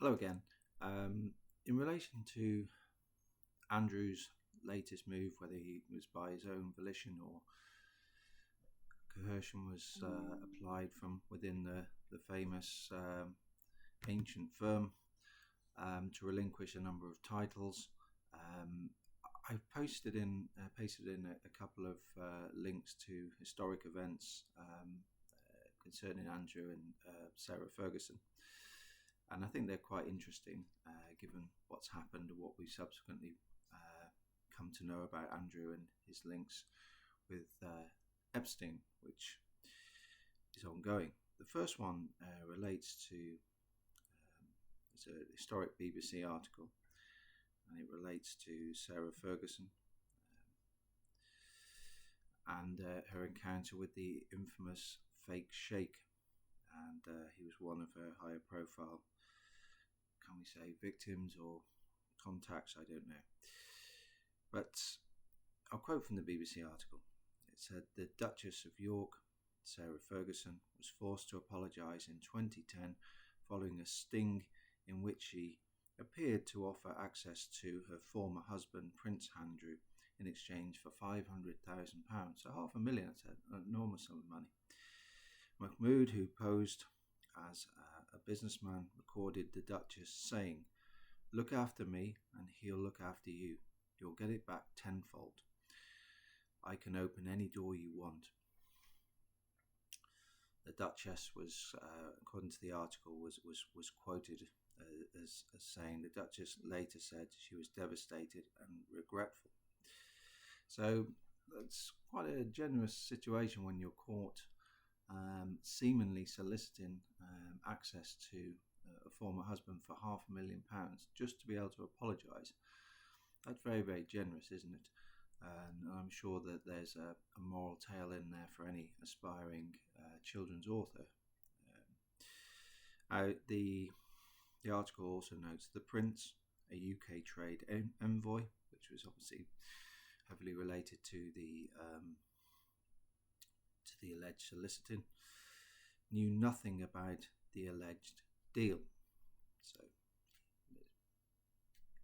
Hello again. In relation to Andrew's latest move, whether he was by his own volition or coercion was applied from within the famous ancient firm to relinquish a number of titles, I've pasted in a couple of links to historic events concerning Andrew and Sarah Ferguson. And I think they're quite interesting, given what's happened and what we subsequently come to know about Andrew and his links with Epstein, which is ongoing. The first one relates to it's a historic BBC article, and it relates to Sarah Ferguson and her encounter with the infamous fake sheikh. And he was one of her higher profile, can we say, victims or contacts, I don't know. But I'll quote from the BBC article. It said, "The Duchess of York, Sarah Ferguson, was forced to apologise in 2010 following a sting in which she appeared to offer access to her former husband, Prince Andrew, in exchange for £500,000. So £500,000, that's an enormous sum of money. Mahmoud, who posed as a businessman, recorded the Duchess saying, 'Look after me and he'll look after you. You'll get it back tenfold. I can open any door you want.'" The Duchess was, according to the article, was quoted as saying, the Duchess later said she was devastated and regretful. So that's quite a generous situation when you're caught seemingly soliciting access to a former husband for £500,000 just to be able to apologise. That's very, very generous, isn't it? And I'm sure that there's a moral tale in there for any aspiring children's author. The article also notes the Prince, a UK trade envoy, which was obviously heavily related to the alleged soliciting, knew nothing about the alleged deal. So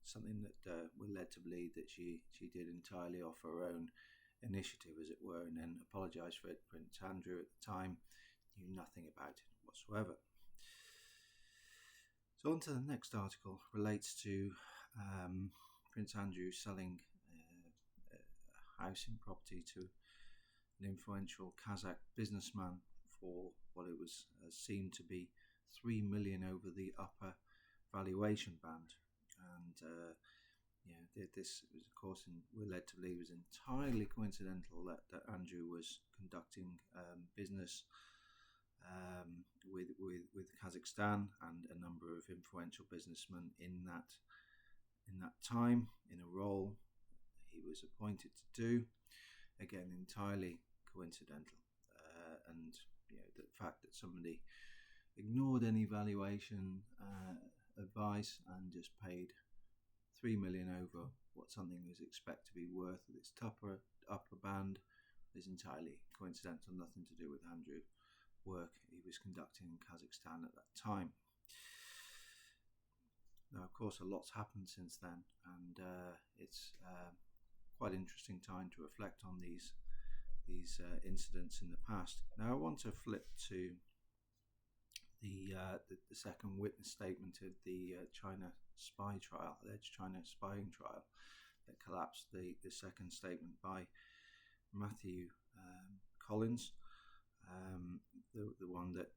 something that we're led to believe that she did entirely off her own initiative, as it were, and then apologised for it. Prince Andrew at the time knew nothing about it whatsoever. So on to the next article, relates to Prince Andrew selling a housing property to an influential Kazakh businessman for what it was seen to be $3 million over the upper valuation band. And this was, of course, we're led to believe, was entirely coincidental that Andrew was conducting business with Kazakhstan and a number of influential businessmen in that time, in a role he was appointed to do. Again, entirely coincidental, and the fact that somebody ignored any valuation advice and just paid $3 million over what something was expected to be worth at its upper band is entirely coincidental, nothing to do with Andrew work he was conducting in Kazakhstan at that time. Now, of course, a lot's happened since then, and it's quite interesting time to reflect on these incidents in the past. Now, I want to flip to the second witness statement of the China spy trial, alleged China spying trial, that collapsed. The second statement by Matthew Collins, the one that,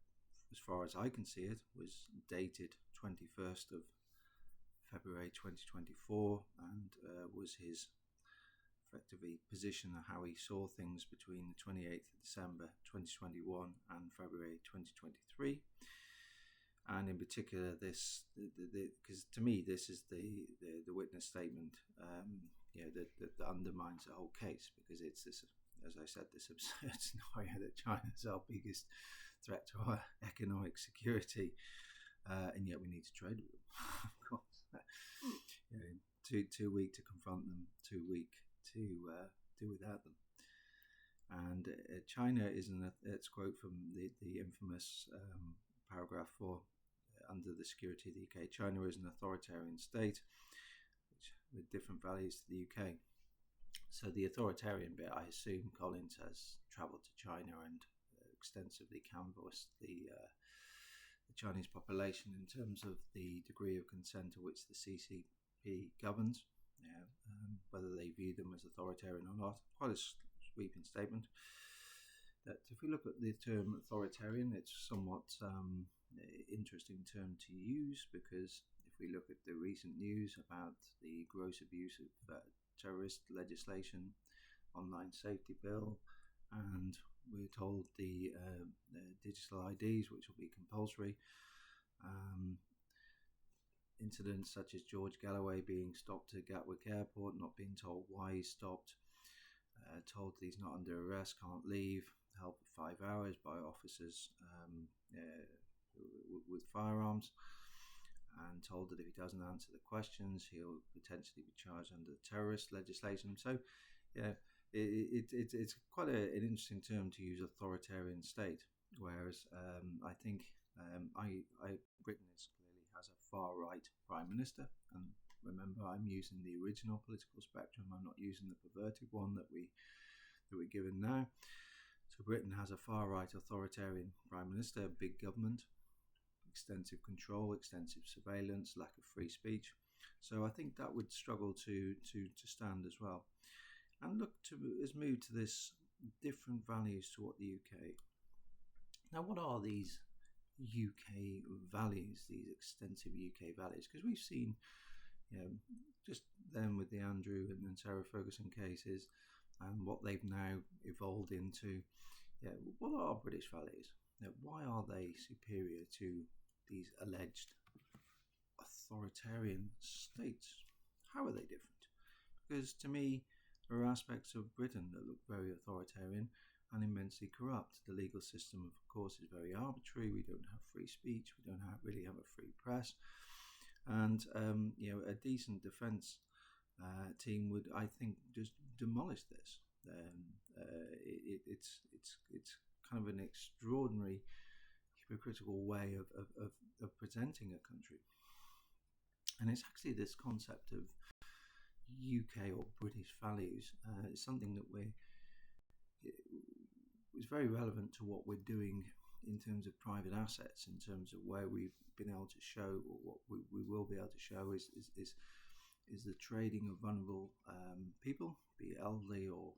as far as I can see it, was dated 21st of February 2024, and was his effectively position of how he saw things between the 28th of December 2021 and February 2023. And in particular, this, because to me this is the witness statement, that undermines the whole case, because it's this, as I said, this absurd scenario that China is our biggest threat to our economic security, and yet we need to trade with them. Of course, too weak to confront them, too weak to do without them. And China is it's quote from the infamous paragraph 4 under the security of the UK. China is an authoritarian state with different values to the UK. So the authoritarian bit, I assume Collins has travelled to China and extensively canvassed the Chinese population in terms of the degree of consent to which the CCP governs, whether they view them as authoritarian or not. Quite a sweeping statement. That if we look at the term authoritarian, it's somewhat interesting term to use, because if we look at the recent news about the gross abuse of terrorist legislation, online safety bill, and we're told the digital IDs, which will be compulsory, incidents such as George Galloway being stopped at Gatwick Airport, not being told why he's stopped, told that he's not under arrest, can't leave, held for 5 hours by officers with firearms, and told that if he doesn't answer the questions, he'll potentially be charged under terrorist legislation. So, yeah, it's quite an interesting term to use, authoritarian state. Whereas I think Britain clearly has a far right prime minister, and remember, I'm using the original political spectrum. I'm not using the perverted one that we're given now. So Britain has a far right authoritarian prime minister, big government, extensive control, extensive surveillance, lack of free speech. So I think that would struggle to stand as well. And look, has moved to this different values to what the UK. Now, what are these UK values, these extensive UK values? Because we've seen, just then with the Andrew and Sarah Ferguson cases, and what they've now evolved into. What are British values? Why are they superior to these alleged authoritarian states? How are they different? Because to me, there are aspects of Britain that look very authoritarian and immensely corrupt. The legal system, of course, is very arbitrary. We don't have free speech. We don't really have a free press. And a decent defence team would, I think, just demolish this. It's kind of an extraordinary hypocritical way of presenting a country, and it's actually this concept of UK or British values. It's something that is very relevant to what we're doing in terms of private assets, in terms of where we've been able to show, or what we will be able to show is the trading of vulnerable people, be it elderly or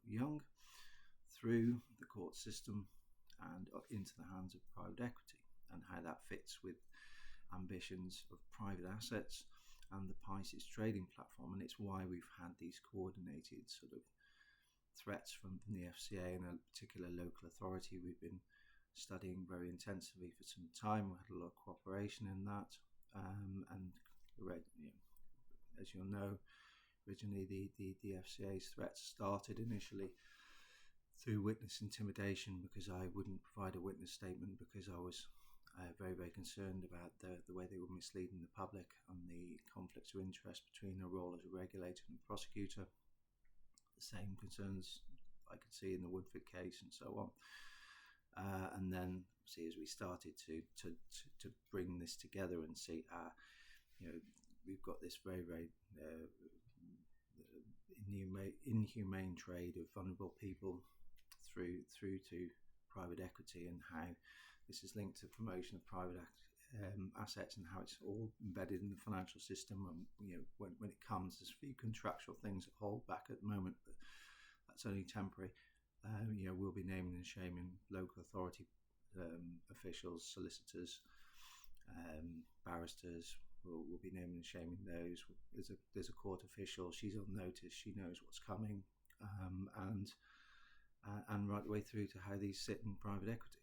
young, through the court system and into the hands of private equity, and how that fits with ambitions of private assets and the PICE's trading platform. And it's why we've had these coordinated sort of threats from the FCA and a particular local authority we've been studying very intensively for some time. We had a lot of cooperation in that, and as you'll know, originally the FCA's threats started initially through witness intimidation, because I wouldn't provide a witness statement because I was very, very concerned about the way they were misleading the public and the conflicts of interest between a role as a regulator and a prosecutor. The same concerns I could see in the Woodford case and so on. And then, see, as we started to bring this together and see, we've got this very, very inhumane trade of vulnerable people through to private equity, and how this is linked to promotion of private assets, and how it's all embedded in the financial system. And when it comes, there's a few contractual things that hold back at the moment, but that's only temporary. We'll be naming and shaming local authority officials, solicitors, barristers. We'll be naming and shaming those. There's a court official. She's on notice. She knows what's coming, and right the way through to how these sit in private equity.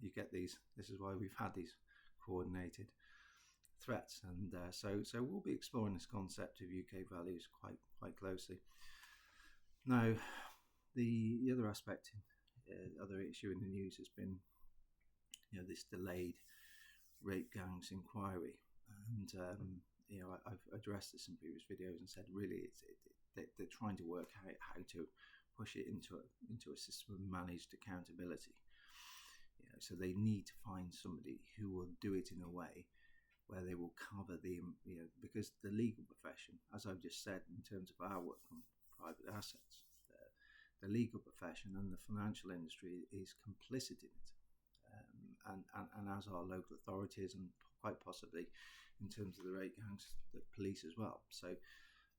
You get these. This is why we've had these coordinated threats, and so we'll be exploring this concept of UK values quite closely. Now, the other aspect, other issue in the news has been, this delayed rape gangs inquiry, and I've addressed this in previous videos and said really they're trying to work out how to push it into a system of managed accountability. So they need to find somebody who will do it in a way where they will cover the, because the legal profession, as I've just said, in terms of our work on private assets, the legal profession and the financial industry is complicit in it, and as are local authorities, and quite possibly in terms of the rate gangs, the police as well. So,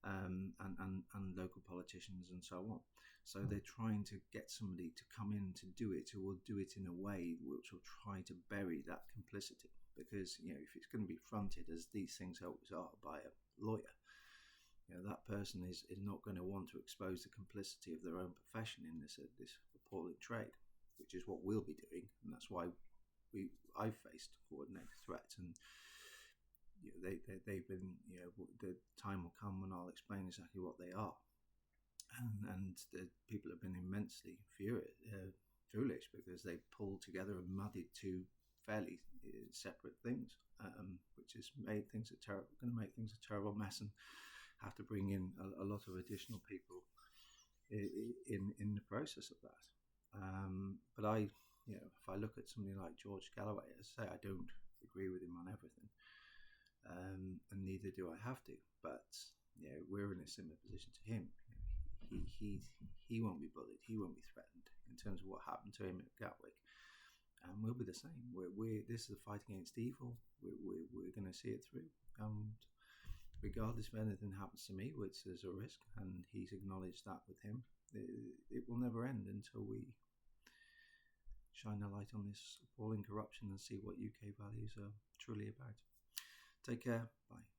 and local politicians and so on. So they're trying to get somebody to come in to do it, who will do it in a way which will try to bury that complicity. Because if it's going to be fronted, as these things always are, by a lawyer, that person is not going to want to expose the complicity of their own profession in this appalling trade, which is what we'll be doing, and that's why I've faced coordinated threats, and they've been, the time will come when I'll explain exactly what they are, and the people have been immensely foolish, because they pulled together and muddied two fairly separate things, which has made things going to make things a terrible mess, and have to bring in a lot of additional people in the process of that. But if I look at somebody like George Galloway, as I say, I don't agree with him on everything, and neither do I have to. But we're in a similar position to him. He won't be bullied. He won't be threatened in terms of what happened to him at Gatwick, and we'll be the same. This is a fight against evil. We're going to see it through, and regardless of anything happens to me, which is a risk, and he's acknowledged that with him, it will never end until we shine a light on this appalling corruption and see what UK values are truly about. Take care. Bye.